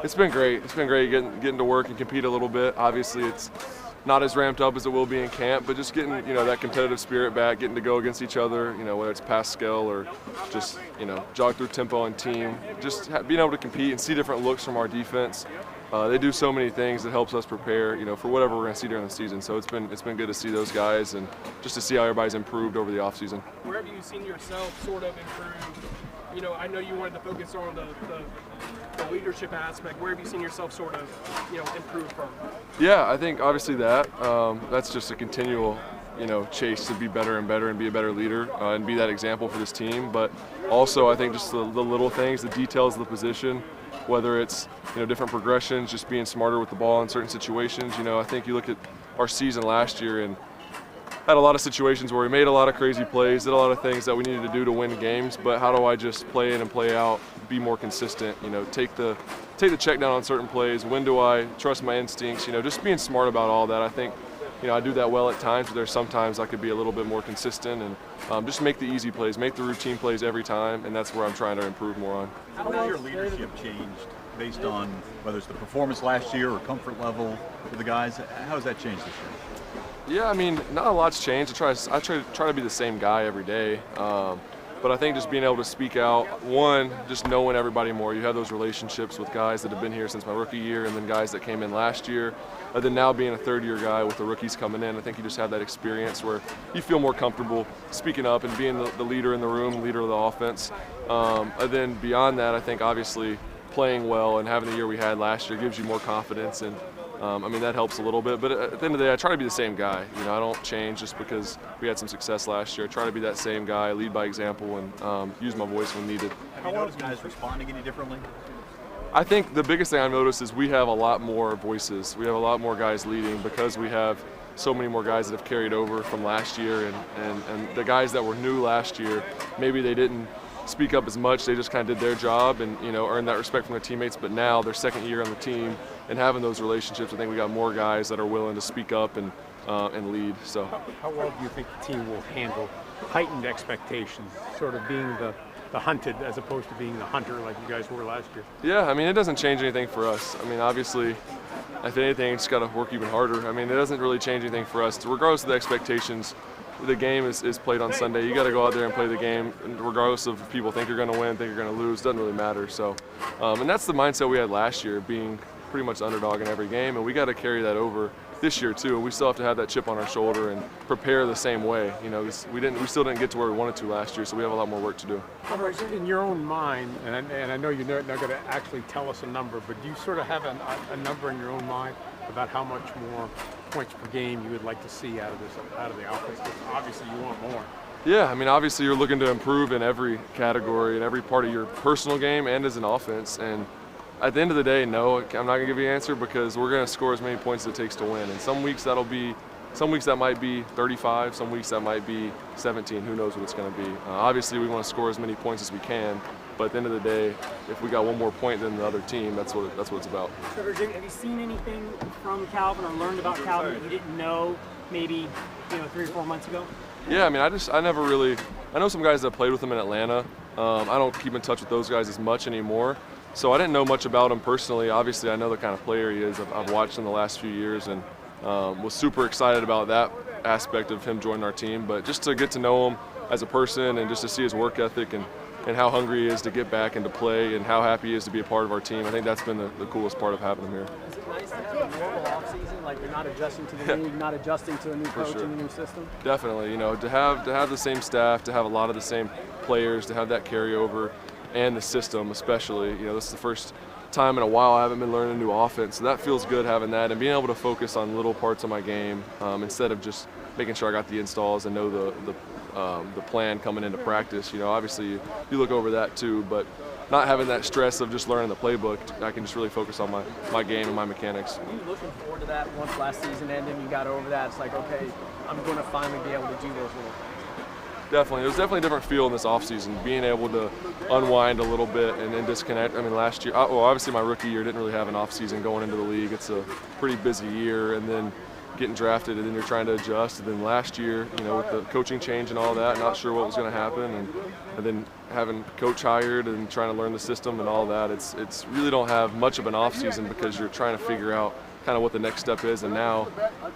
It's been great. It's been great getting to work and compete a little bit. Obviously, it's not as ramped up as it will be in camp, but just getting that competitive spirit back, getting to go against each other. Whether it's pass skill or just jog through tempo and team, just being able to compete and see different looks from our defense. They do so many things that helps us prepare, for whatever we're going to see during the season. So it's been good to see those guys and just to see how everybody's improved over the offseason. Where have you seen yourself sort of improve? I know you wanted to focus on the leadership aspect. Where have you seen yourself sort of, improve from? Yeah, I think obviously that's just a continual, chase to be better and better and be a better leader and be that example for this team. But also I think just the little things, the details of the position, whether it's different progressions, just being smarter with the ball in certain situations. I think you look at our season last year and had a lot of situations where we made a lot of crazy plays, did a lot of things that we needed to do to win games, but how do I just play in and play out, be more consistent, take the check down on certain plays, when do I trust my instincts, just being smart about all that. I think I do that well at times, but there's sometimes I could be a little bit more consistent and just make the easy plays, make the routine plays every time, and that's where I'm trying to improve more on. How has your leadership changed based on whether it's the performance last year or comfort level for the guys? How has that changed this year? Yeah, not a lot's changed. I try to be the same guy every day. But I think just being able to speak out, one, just knowing everybody more. You have those relationships with guys that have been here since my rookie year and then guys that came in last year. And then now being a third-year guy with the rookies coming in, I think you just have that experience where you feel more comfortable speaking up and being the leader in the room, leader of the offense. And then beyond that, I think obviously playing well and having the year we had last year gives you more confidence. And that helps a little bit, but at the end of the day, I try to be the same guy. I don't change just because we had some success last year. I try to be that same guy, lead by example, and use my voice when needed. Have you noticed guys responding any differently? I think the biggest thing I've noticed is we have a lot more voices. We have a lot more guys leading because we have so many more guys that have carried over from last year, and the guys that were new last year, maybe they didn't speak up as much. They just kind of did their job and earned that respect from their teammates. But now their second year on the team and having those relationships, I think we got more guys that are willing to speak up and lead. So how well do you think the team will handle heightened expectations, sort of being the hunted as opposed to being the hunter like you guys were last year? Yeah, it doesn't change anything for us. Obviously, if anything, it's got to work even harder. It doesn't really change anything for us. Regardless of the expectations, the game is played on Sunday. You got to go out there and play the game, and regardless of if people think you're going to win, think you're going to lose, doesn't really matter. So, and that's the mindset we had last year, being pretty much the underdog in every game, and we got to carry that over this year too. And we still have to have that chip on our shoulder and prepare the same way. We still didn't get to where we wanted to last year, so we have a lot more work to do. In your own mind, and I know you're not going to actually tell us a number, but do you sort of have a number in your own mind about how much more points per game you would like to see out of the offense? Because obviously you want more. Yeah, obviously you're looking to improve in every category, in every part of your personal game and as an offense. And at the end of the day, no, I'm not going to give you an answer because we're going to score as many points as it takes to win. And some weeks that might be 35, some weeks that might be 17. Who knows what it's going to be? Obviously, we want to score as many points as we can. But at the end of the day, if we got one more point than the other team, that's what it's about. Trevor, have you seen anything from Calvin or learned about Calvin that you didn't know maybe 3 or 4 months ago? Yeah, I know some guys that played with him in Atlanta. I don't keep in touch with those guys as much anymore. So I didn't know much about him personally. Obviously, I know the kind of player he is. I've watched him the last few years and was super excited about that aspect of him joining our team. But just to get to know him as a person and just to see his work ethic and how hungry he is to get back and to play and how happy he is to be a part of our team, I think that's been the coolest part of having him here. Is it nice to have a normal offseason? Like you're not adjusting to the league, not adjusting to a new coach and a new system? Definitely. To have the same staff, to have a lot of the same players, to have that carryover, and the system especially. This is the first time in a while I haven't been learning a new offense, so that feels good having that and being able to focus on little parts of my game instead of just making sure I got the installs and know the plan coming into practice. Obviously you look over that too, but not having that stress of just learning the playbook, I can just really focus on my game and my mechanics. Were you looking forward to that once last season ended and you got over that? It's like, okay, I'm going to finally be able to do those little things. Definitely. It was definitely a different feel in this offseason, being able to unwind a little bit and then disconnect. Last year, obviously my rookie year didn't really have an offseason going into the league. It's a pretty busy year, and then getting drafted, and then you're trying to adjust. And then last year, with the coaching change and all that, not sure what was going to happen, and then having coach hired and trying to learn the system and all that, it's really don't have much of an off season because you're trying to figure out kind of what the next step is. And now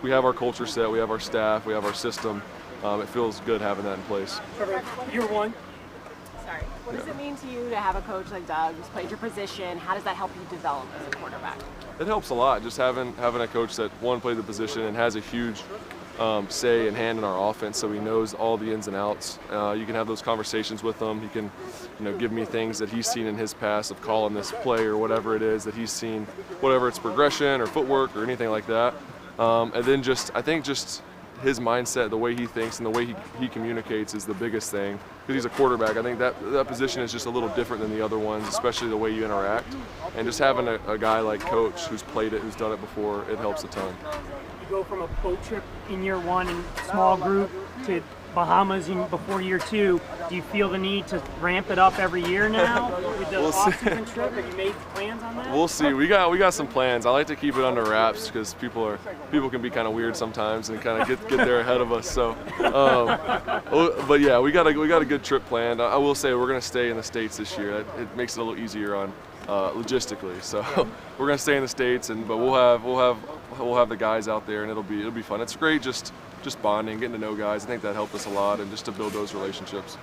we have our culture set, we have our staff, we have our system. It feels good having that in place. Trevor, year one. Sorry. What does it mean to you to have a coach like Doug who's played your position? How does that help you develop as a quarterback? It helps a lot, just having a coach that, one, played the position and has a huge say and hand in our offense, so he knows all the ins and outs. You can have those conversations with him. He can, give me things that he's seen in his past of calling this play or whatever it is that he's seen, whatever it's progression or footwork or anything like that. And then I think his mindset, the way he thinks and the way he communicates is the biggest thing. Because he's a quarterback, I think that position is just a little different than the other ones, especially the way you interact. And just having a guy like Coach who's played it, who's done it before, it helps a ton. You go from a boat trip in year one in small group to Bahamas before year two. Do you feel the need to ramp it up every year now with the off-season trip? Have you made plans on that? We'll see. We got some plans. I like to keep it under wraps because people can be kind of weird sometimes and kind of get there ahead of us. So, but yeah, we got a good trip planned. I will say we're gonna stay in the States this year. It makes it a little easier on logistically. So we're gonna stay in the States, but we'll have the guys out there, and it'll be fun. It's great just bonding, getting to know guys. I think that helped us a lot, and just to build those relationships.